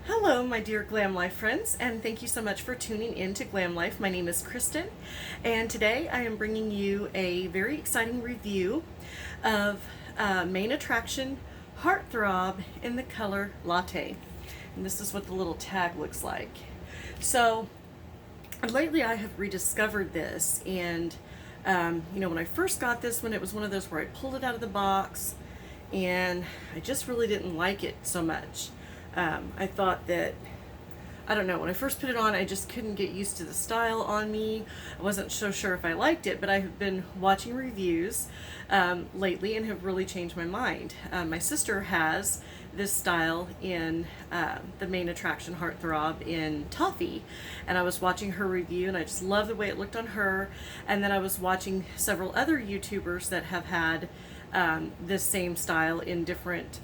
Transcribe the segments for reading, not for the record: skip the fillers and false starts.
Hello, my dear Glam Life friends, and thank you so much for tuning in to Glam Life. My name is Kristen, and today I am bringing you a very exciting review of Main Attraction Heartthrob in the color Latte. And this is what the little tag looks like. So, lately I have rediscovered this, and when I first got this one, it was one of those where I pulled it out of the box, and I just really didn't like it so much. I thought that, I don't know, when I first put it on, I just couldn't get used to the style on me. I wasn't so sure if I liked it, but I have been watching reviews lately and have really changed my mind. My sister has this style in the Main Attraction Heartthrob in Toffee, and I was watching her review and I just love the way it looked on her. And then I was watching several other YouTubers that have had this same style in different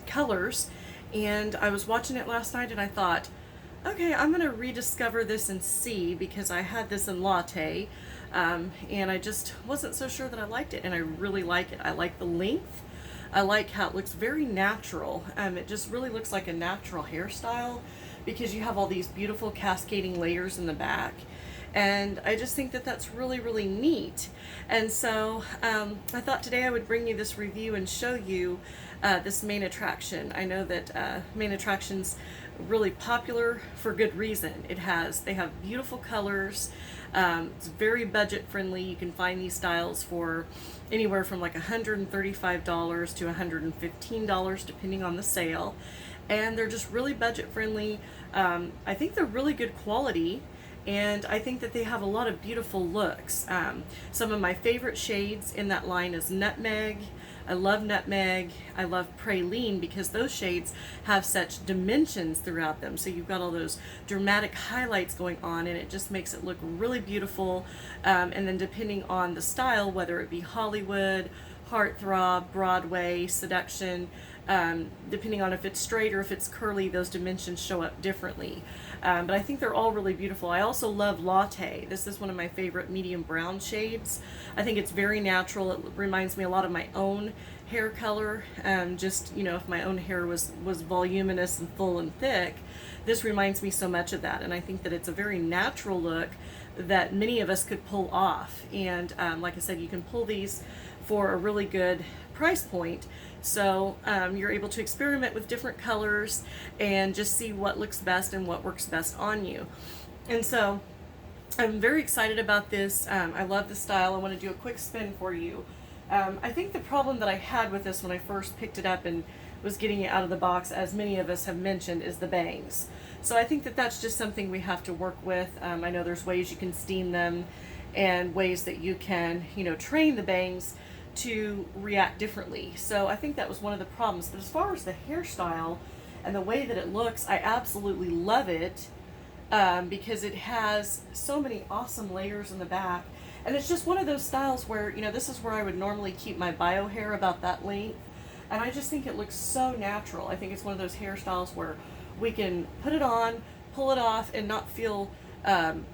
colors, and I was watching it last night and I thought, okay, I'm going to rediscover this and see, because I had this in Latte and I just wasn't so sure that I liked it, and I really like it. I like the length. I like how it looks very natural. It just really looks like a natural hairstyle because you have all these beautiful cascading layers in the back. And I just think that that's really, really neat. And so I thought today I would bring you this review and show you this Main Attraction. I know that Main Attraction's really popular for good reason. They have beautiful colors. It's very budget friendly. You can find these styles for anywhere from like $135 to $115 depending on the sale. And they're just really budget friendly. I think they're really good quality. And I think that they have a lot of beautiful looks. Some of my favorite shades in that line is Nutmeg. I love Nutmeg. I love Praline, because those shades have such dimensions throughout them. So you've got all those dramatic highlights going on, and it just makes it look really beautiful. And then depending on the style, whether it be Hollywood, Heartthrob, Broadway, Seduction, depending on if it's straight or if it's curly, those dimensions show up differently. But I think they're all really beautiful. I also love Latte. This is one of my favorite medium brown shades. I think it's very natural. It reminds me a lot of my own hair color. Just, if my own hair was voluminous and full and thick, this reminds me so much of that. And I think that it's a very natural look that many of us could pull off. And like I said, you can pull these for a really good price point. So you're able to experiment with different colors and just see what looks best and what works best on you. And so I'm very excited about this. I love the style. I want to do a quick spin for you. I think the problem that I had with this when I first picked it up and was getting it out of the box, as many of us have mentioned, is the bangs. So I think that that's just something we have to work with. I know there's ways you can steam them and ways that you can, train the bangs to react differently. So I think that was one of the problems. But as far as the hairstyle and the way that it looks, I absolutely love it because it has so many awesome layers in the back. And it's just one of those styles where, this is where I would normally keep my bio hair about that length. And I just think it looks so natural. I think it's one of those hairstyles where we can put it on, pull it off, and not feel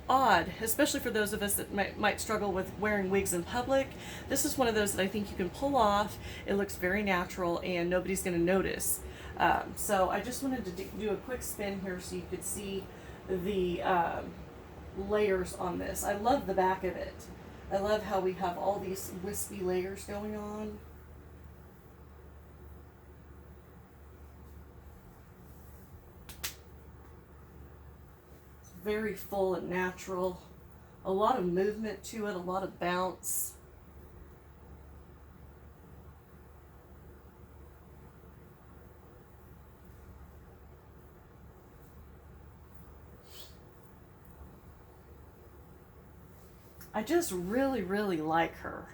odd, especially for those of us that might struggle with wearing wigs in public. This is one of those that I think you can pull off. It looks very natural and nobody's going to notice. So I just wanted to do a quick spin here so you could see the layers on this. I love the back of it. I love how we have all these wispy layers going on. Very full and natural. A lot of movement to it, a lot of bounce. I just really, really like her.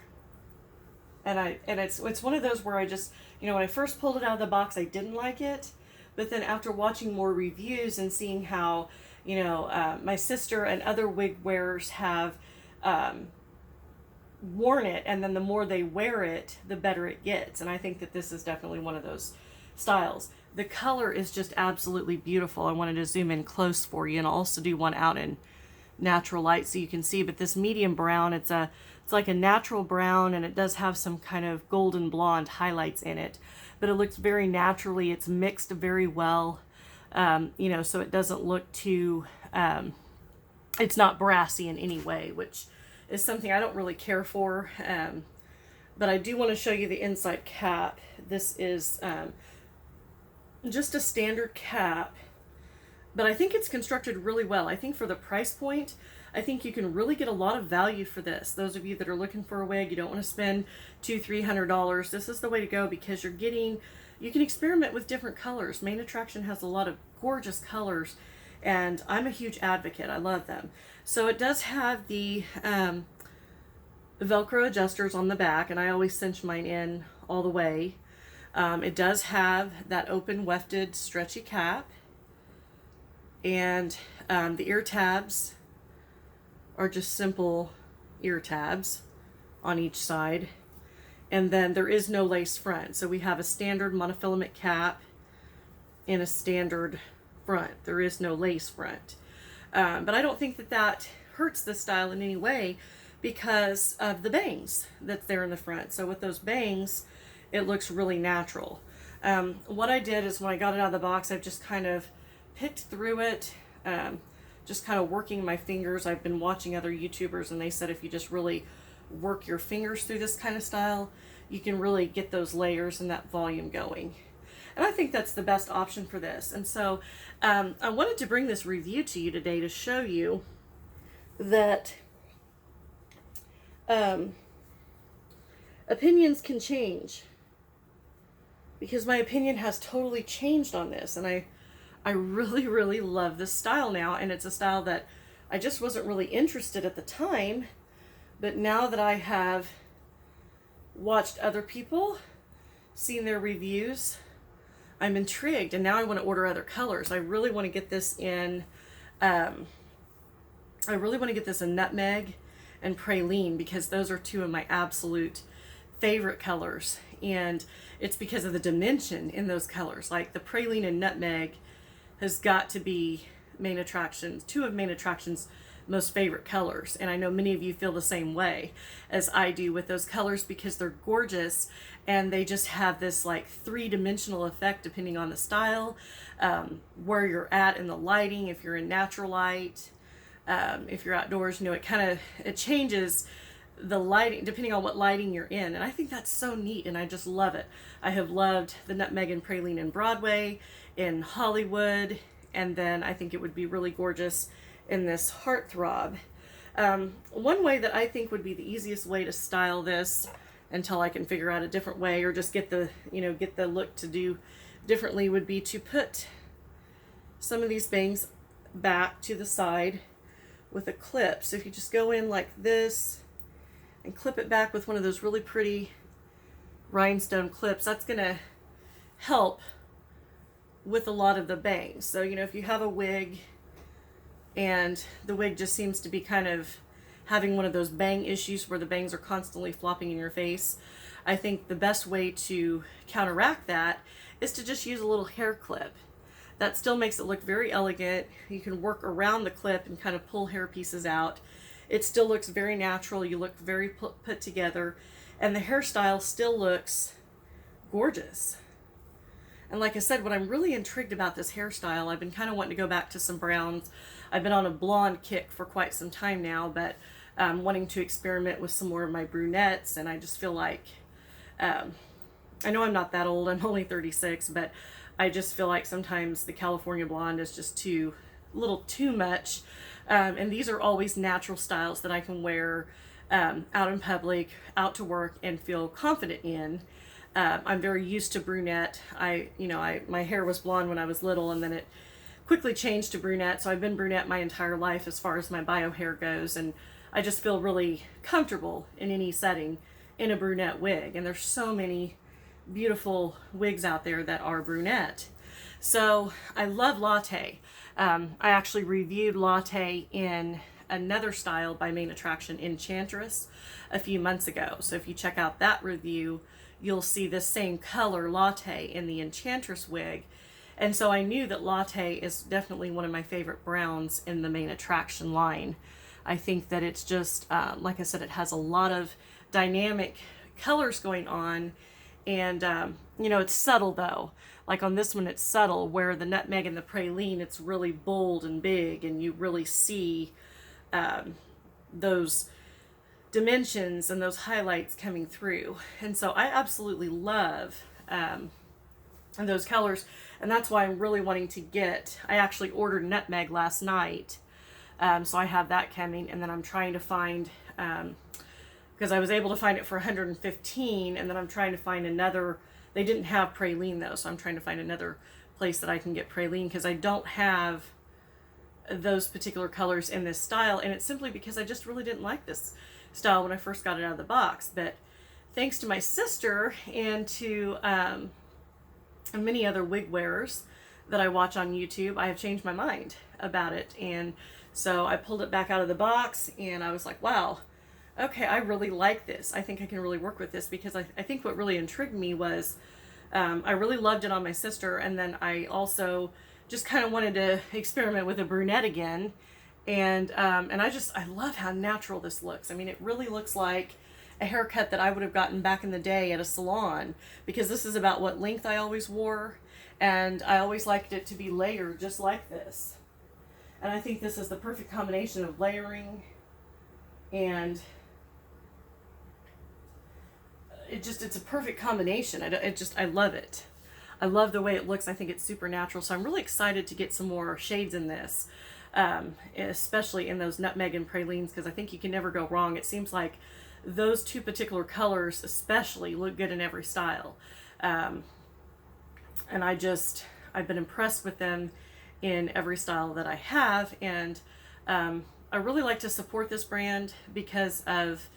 And it's one of those where I just, when I first pulled it out of the box, I didn't like it. But then after watching more reviews and seeing how my sister and other wig wearers have worn it, and then the more they wear it, the better it gets. And I think that this is definitely one of those styles. The color is just absolutely beautiful. I wanted to zoom in close for you, and I'll also do one out in natural light so you can see. But this medium brown, it's like a natural brown, and it does have some kind of golden blonde highlights in it, but it looks very naturally. It's mixed very well you know, so it doesn't look too, it's not brassy in any way, which is something I don't really care for. But I do want to show you the inside cap. This is just a standard cap, but I think it's constructed really well. I think for the price point, I think you can really get a lot of value for this. Those of you that are looking for a wig, you don't want to spend $200-300. This is the way to go, because you're getting, you can experiment with different colors. Main Attraction has a lot of gorgeous colors, and I'm a huge advocate. I love them. So it does have the Velcro adjusters on the back, and I always cinch mine in all the way. It does have that open wefted stretchy cap, and the ear tabs are just simple ear tabs on each side, and then there is no lace front. So we have a standard monofilament cap and a standard front. There is no lace front, but I don't think that that hurts the style in any way because of the bangs that's there in the front. So with those bangs, it looks really natural. What I did is when I got it out of the box, I've just kind of picked through it, just kind of working my fingers. I've been watching other YouTubers, and they said if you just really work your fingers through this kind of style, you can really get those layers and that volume going. And I think that's the best option for this. And so I wanted to bring this review to you today to show you that opinions can change, because my opinion has totally changed on this, and I really, really love this style now. And it's a style that I just wasn't really interested at the time, but now that I have watched other people, seen their reviews, I'm intrigued, and now I want to order other colors. I really want to get this in, nutmeg and praline, because those are two of my absolute favorite colors, and it's because of the dimension in those colors. Like the praline and nutmeg has got to be Main Attraction's, two of Main Attraction's most favorite colors, and I know many of you feel the same way as I do with those colors, because they're gorgeous and they just have this like three-dimensional effect depending on the style, where you're at in the lighting. If you're in natural light, if you're outdoors, you know, it changes the lighting depending on what lighting you're in, and I think that's so neat, and I just love it. I have loved the nutmeg and praline in Broadway, in Hollywood, and then I think it would be really gorgeous in this Heartthrob. One way that I think would be the easiest way to style this, until I can figure out a different way, or just get the look to do differently, would be to put some of these bangs back to the side with a clip. So if you just go in like this and clip it back with one of those really pretty rhinestone clips, that's gonna help with a lot of the bangs. So, you know, if you have a wig and the wig just seems to be kind of having one of those bang issues where the bangs are constantly flopping in your face, I think the best way to counteract that is to just use a little hair clip. That still makes it look very elegant. You can work around the clip and kind of pull hair pieces out. It still looks very natural. You look very put together, and the hairstyle still looks gorgeous. And like I said, what I'm really intrigued about this hairstyle, I've been kind of wanting to go back to some browns. I've been on a blonde kick for quite some time now, but wanting to experiment with some more of my brunettes, and I just feel like, I know I'm not that old, I'm only 36, but I just feel like sometimes the California blonde is just a little too much. And these are always natural styles that I can wear out in public, out to work, and feel confident in. I'm very used to brunette. My hair was blonde when I was little, and then it quickly changed to brunette. So I've been brunette my entire life as far as my bio hair goes, and I just feel really comfortable in any setting in a brunette wig. And there's so many beautiful wigs out there that are brunette. So I love Latte. I actually reviewed Latte in another style by Main Attraction, Enchantress, a few months ago. So if you check out that review, you'll see this same color Latte in the Enchantress wig. And so I knew that Latte is definitely one of my favorite browns in the Main Attraction line. I think that it's just, like I said, it has a lot of dynamic colors going on, and it's subtle though. Like on this one, it's subtle, where the nutmeg and the praline, it's really bold and big, and you really see those dimensions and those highlights coming through. And so I absolutely love those colors, and that's why I'm really wanting to get, I actually ordered nutmeg last night, so I have that coming, and then I'm trying to find, because I was able to find it for 115, and then I'm trying to find another, they didn't have praline though, so I'm trying to find another place that I can get praline, because I don't have those particular colors in this style, and it's simply because I just really didn't like this style when I first got it out of the box. But thanks to my sister and to many other wig wearers that I watch on YouTube, I have changed my mind about it. And so I pulled it back out of the box, and I was like, wow, okay, I really like this. I think I can really work with this, because I think what really intrigued me was I really loved it on my sister, and then I also just kind of wanted to experiment with a brunette again. And I love how natural this looks. I mean, it really looks like a haircut that I would have gotten back in the day at a salon, because this is about what length I always wore, and I always liked it to be layered just like this. And I think this is the perfect combination of layering, and it's a perfect combination. I love it. I love the way it looks. I think it's super natural. So I'm really excited to get some more shades in this, especially in those nutmeg and pralines, because I think you can never go wrong. It seems like those two particular colors especially look good in every style. And I've been impressed with them in every style that I have. And I really like to support this brand because of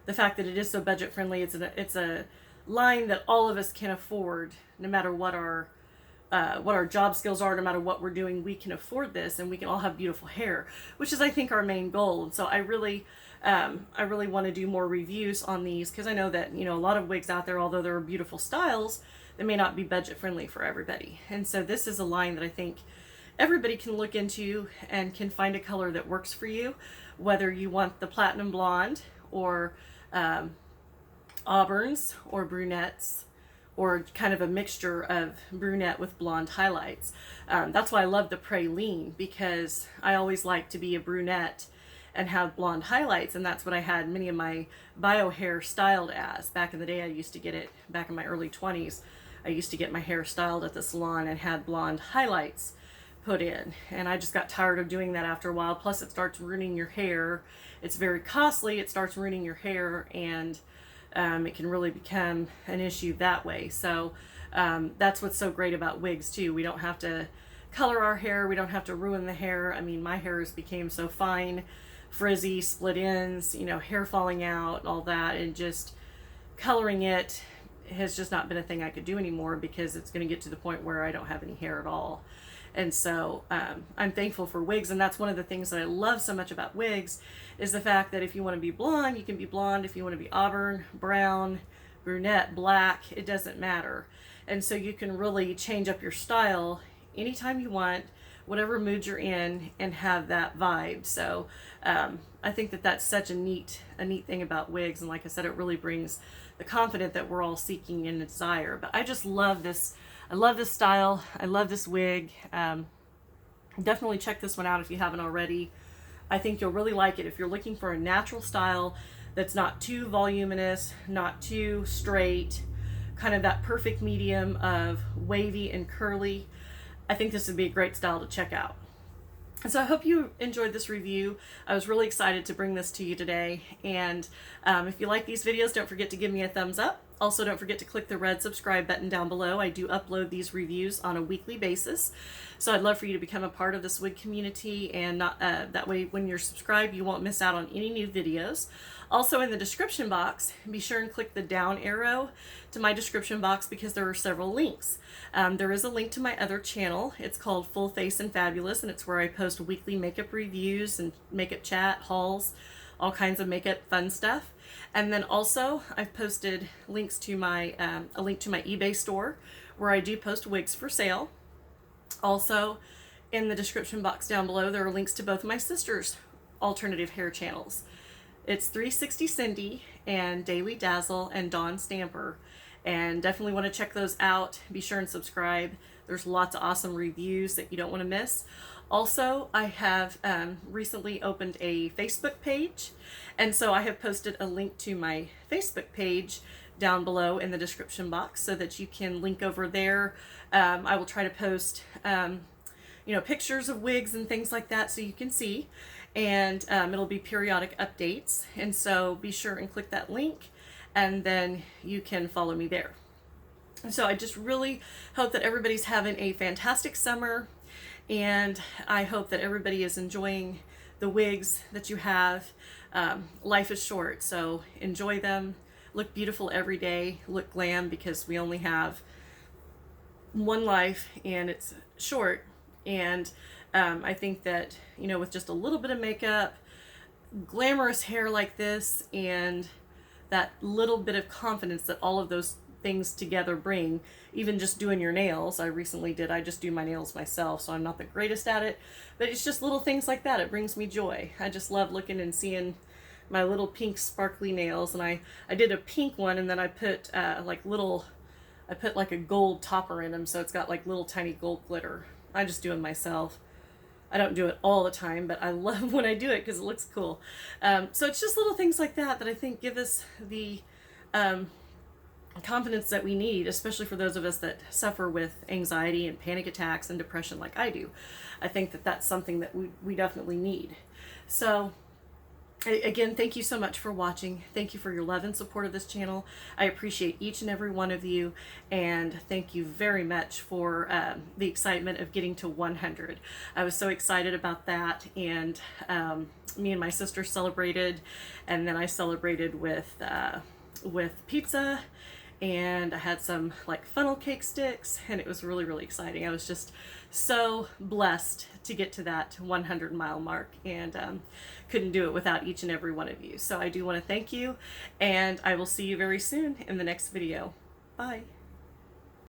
the fact that it is so budget friendly. It's a line that all of us can afford, no matter what our job skills are, no matter what we're doing. We can afford this, and we can all have beautiful hair, which is, I think, our main goal. And so I really want to do more reviews on these, because I know that, you know, a lot of wigs out there, although there are beautiful styles, they may not be budget friendly for everybody. And so this is a line that I think everybody can look into and can find a color that works for you, whether you want the platinum blonde or auburns or brunettes, or kind of a mixture of brunette with blonde highlights. That's why I love the praline, because I always like to be a brunette and have blonde highlights, and that's what I had many of my bio hair styled as. Back in the day, I used to get it, back in my early 20s, I used to get my hair styled at the salon and had blonde highlights put in, and I just got tired of doing that after a while. Plus it starts ruining your hair. It's very costly. It starts ruining your hair, and it can really become an issue that way. So that's what's so great about wigs too. We don't have to color our hair. We don't have to ruin the hair. I mean, my hair has became so fine, frizzy, split ends, you know, hair falling out, all that, and just coloring it has just not been a thing I could do anymore, because it's going to get to the point where I don't have any hair at all. And so I'm thankful for wigs, and that's one of the things that I love so much about wigs, is the fact that if you want to be blonde, you can be blonde. If you want to be auburn, brown, brunette, black, it doesn't matter. And so you can really change up your style anytime you want, whatever mood you're in, and have that vibe. So I think that that's such a neat thing about wigs, and like I said, it really brings the confidence that we're all seeking and desire. But I just love this. I love this style. I love this wig. Definitely check this one out if you haven't already. I think you'll really like it if you're looking for a natural style that's not too voluminous, not too straight, kind of that perfect medium of wavy and curly. I think this would be a great style to check out. And so I hope you enjoyed this review. I was really excited to bring this to you today. And if you like these videos, don't forget to give me a thumbs up. Also, don't forget to click the red subscribe button down below. I do upload these reviews on a weekly basis. So I'd love for you to become a part of this wig community, and that way when you're subscribed, you won't miss out on any new videos. Also, in the description box, be sure and click the down arrow to my description box, because there are several links. There is a link to my other channel. It's called Full Face and Fabulous, and it's where I post weekly makeup reviews and makeup chat, hauls, all kinds of makeup fun stuff. And then also I've posted links to my a link to my eBay store, where I do post wigs for sale. Also, in the description box down below, there are links to both my sisters' alternative hair channels. It's 360 Cindy and Daily Dazzle and Dawn Stamper. and definitely want to check those out. Be sure and subscribe. There's lots of awesome reviews that you don't want to miss. Also, I have recently opened a Facebook page, and so I have posted a link to my Facebook page down below in the description box so that you can link over there. I will try to post pictures of wigs and things like that so you can see, and it'll be periodic updates, and so be sure and click that link and then you can follow me there. So I just really hope that everybody's having a fantastic summer, and I hope that everybody is enjoying the wigs that you have. Life is short, so enjoy them. Look beautiful every day. Look glam, because we only have one life and it's short. And I think that, with just a little bit of makeup, glamorous hair like this, and that little bit of confidence that all of those things together bring, even just doing your nails. I just do my nails myself, so I'm not the greatest at it, but it's just little things like that. It brings me joy. I just love looking and seeing my little pink sparkly nails, and I did a pink one, and then I put like a gold topper in them, so it's got like little tiny gold glitter. I just do them myself. I don't do it all the time, but I love when I do it because it looks cool. So it's just little things like that I think give us the confidence that we need, especially for those of us that suffer with anxiety and panic attacks and depression like I do. I think that that's something that we definitely need. So again, thank you so much for watching. Thank you for your love and support of this channel. I appreciate each and every one of you, and thank you very much for the excitement of getting to 100. I was so excited about that, and me and my sister celebrated, and then I celebrated with pizza, and I had some like funnel cake sticks, and it was really, really exciting. I was just so blessed to get to that 100-mile mark, and couldn't do it without each and every one of you. So I do want to thank you, and I will see you very soon in the next video. Bye.